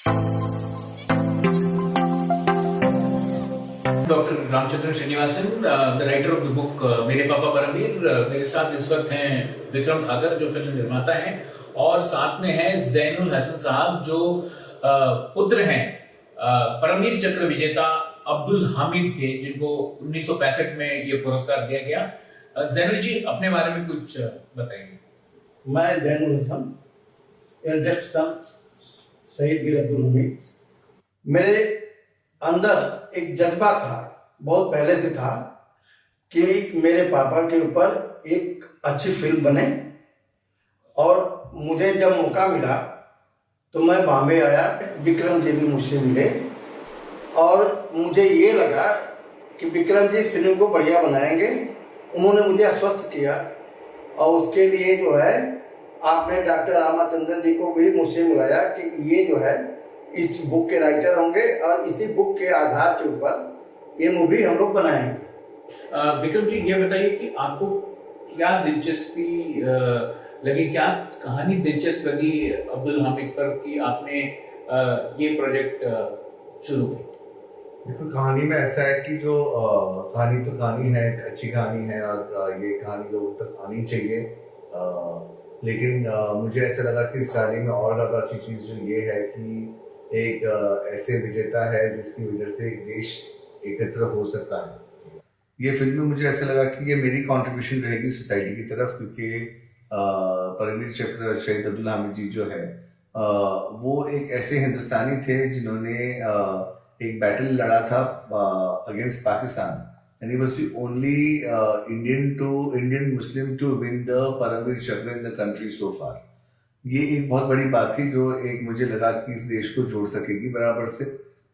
Doctor Ramachandran Srinivasan, the writer of the book मेरे पापा परमवीर। मेरे साथ इस वक्त हैं विक्रम ठाकर जो फिल्म निर्माता हैं, और साथ में है जैनुल हसन साहब जो पुत्र हैं परमवीर चक्र विजेता अब्दुल हामिद के, जिनको 1965 में ये पुरस्कार दिया गया। जैनुल जी, अपने बारे में कुछ बताइए। मैं जैनुल हसन, एल्डेस्ट सन शहीद वीर अब्दुल हामिद। मेरे अंदर एक जज्बा था, बहुत पहले से था, कि मेरे पापा के ऊपर एक अच्छी फिल्म बने। और मुझे जब मौका मिला तो मैं बॉम्बे आया, विक्रम जी भी मुझसे मिले और मुझे ये लगा कि विक्रम जी इस फिल्म को बढ़िया बनाएंगे। उन्होंने मुझे आश्वस्त किया और उसके लिए जो है आपने डॉक्टर रामाचंद्रन जी को भी मुझसे बुलाया कि ये जो है इस बुक के राइटर होंगे और इसी बुक के आधार के ऊपर ये मूवी हम लोग बनाएंगे। विक्रम जी, ये बताइए कि आपको क्या दिलचस्पी लगी, क्या कहानी दिलचस्प लगी अब्दुल हामिद पर कि आपने ये प्रोजेक्ट शुरू किया? देखो, कहानी में ऐसा है कि जो कहानी तो कहानी है, अच्छी कहानी है और ये कहानी लोगों तक आनी चाहिए। लेकिन मुझे ऐसा लगा कि इस कहानी में और ज़्यादा अच्छी चीज़ जो ये है कि एक ऐसे विजेता है जिसकी वजह से एक देश एकत्र हो सकता है। ये फिल्म में मुझे ऐसा लगा कि ये मेरी कंट्रीब्यूशन रहेगी सोसाइटी की तरफ, क्योंकि परमवीर चक्र शहीद अब्दुल हामिद जी जो है वो एक ऐसे हिंदुस्तानी थे जिन्होंने एक बैटल लड़ा था against Pakistan, and he was the only Indian Muslim to win the Paramveer Chakra in the country so far। ये एक बहुत बड़ी बात थी जो एक मुझे लगा कि इस देश को जोड़ सकेगी बराबर से,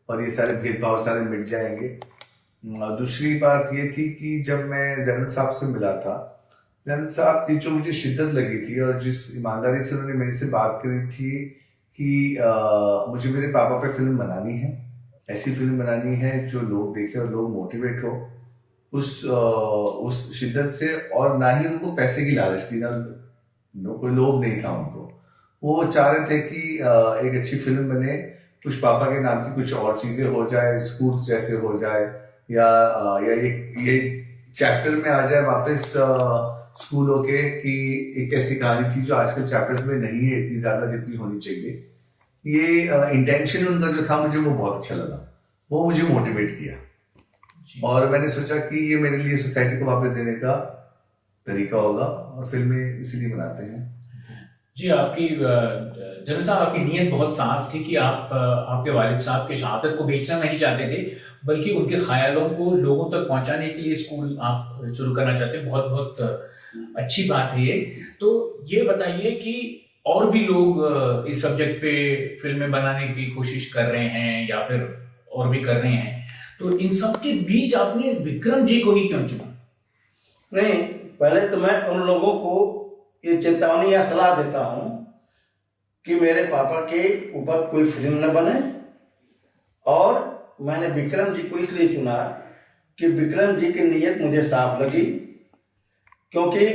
और ये सारे भेदभाव सारे मिट जाएंगे। दूसरी बात ये थी कि जब मैं जैनुल साहब से मिला था, जैनुल साहब की जो मुझे शिद्दत लगी थी और जिस ईमानदारी से उन्होंने मेरे से बात करी थी कि मुझे मेरे पापा पे फिल्म बनानी है, ऐसी फिल्म बनानी है जो लोग देखें और लोग मोटिवेट हो, उस शिद्दत से। और ना ही उनको पैसे की लालच थी, ना कोई लोभ नहीं था उनको। वो चाह रहे थे कि एक अच्छी फिल्म बने, कुछ पापा के नाम की कुछ और चीजें हो जाए, स्कूल्स जैसे हो जाए, या ये चैप्टर में आ जाए वापस स्कूलों के, कि एक ऐसी कहानी थी जो आजकल चैप्टर्स में नहीं है इतनी ज्यादा जितनी होनी चाहिए। ये इंटेंशन उनका जो था मुझे वो बहुत अच्छा लगा, वो मुझे मोटिवेट किया और मैंने सोचा कि ये मेरे लिए सोसाइटी को वापस देने का तरीका होगा और फिल्में इसीलिए बनाते हैं। जी, आपकी जनरल साहब, आपकी नीयत बहुत साफ थी कि आप आपके वालिद साहब की शहादत को बेचना नहीं चाहते थे, बल्कि उनके ख्यालों को लोगों तक पहुंचाने के लिए स्कूल आप शुरू करना चाहते हैं। बहुत बहुत अच्छी बात है ये। तो ये बताइए कि और भी लोग इस सब्जेक्ट पे फिल्में बनाने की कोशिश कर रहे हैं या फिर और भी कर रहे हैं, तो इन सब के बीच आपने विक्रम जी को ही क्यों चुना? नहीं, पहले तो मैं उन लोगों को ये चेतावनी या सलाह देता हूं कि मेरे पापा के ऊपर कोई फिल्म न बने। और मैंने विक्रम जी को इसलिए चुना कि विक्रम जी की नीयत मुझे साफ लगी, क्योंकि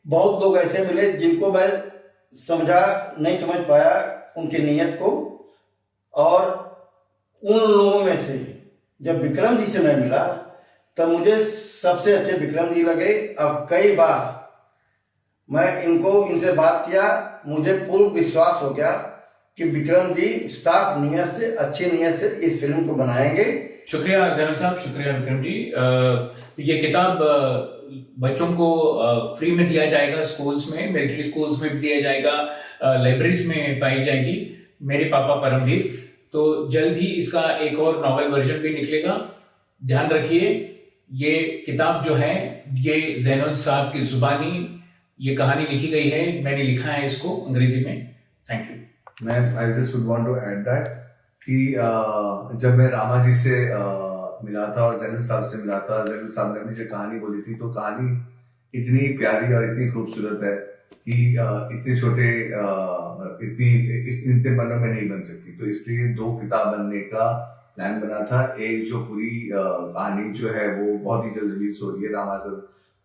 बहुत लोग ऐसे मिले जिनको मैं नहीं समझ पाया उनकी नीयत को। और उन लोगों में से जब विक्रम जी से मैं मिला तब मुझे सबसे अच्छे विक्रम जी लगे। और कई बार मैं इनसे बात किया, मुझे पूर्ण विश्वास हो गया कि विक्रम जी साफ नीयत से, अच्छी नीयत से इस फिल्म को बनाएंगे। शुक्रिया जैनुल साहब, शुक्रिया विक्रम जी। ये किताब बच्चों को फ्री में दिया जाएगा, स्कूल्स में, मिलिट्री स्कूल्स में भी दिया जाएगा, लाइब्रेरीज में पाई जाएगी, मेरे पापा परमवीर। तो जल्द ही इसका एक और नॉवेल वर्जन भी निकलेगा। ध्यान रखिए, ये किताब जो है ये जैनुल साहब की जुबानी ये कहानी लिखी गई है, मैंने लिखा है इसको अंग्रेजी में। Thank you. I just would want to add that कि जब मैं रामा जी से मिला था और जैनुल साहब से मिला था, जैनुल साहब ने मुझे कहानी बोली थी, तो कहानी इतनी प्यारी और इतनी खूबसूरत है कि इतने छोटे इतने पन्नों में नहीं बन सकती। तो इसलिए 2 किताब बनने का प्लान बना था। एक जो पूरी कहानी जो है वो बहुत ही जल्द रिलीज हो रही है, रामा सर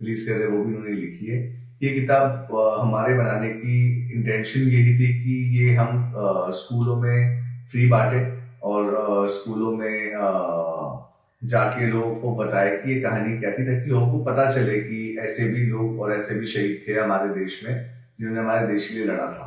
रिलीज कर रहे हैं, वो भी उन्होंने लिखी है। ये किताब हमारे बनाने की इंटेंशन यही थी कि ये हम स्कूलों में फ्री बांटे और स्कूलों में जाके लोगों को बताए कि ये कहानी क्या थी, ताकि लोगों को पता चले कि ऐसे भी लोग और ऐसे भी शहीद थे हमारे देश में जिन्होंने हमारे देश के लिए लड़ा था।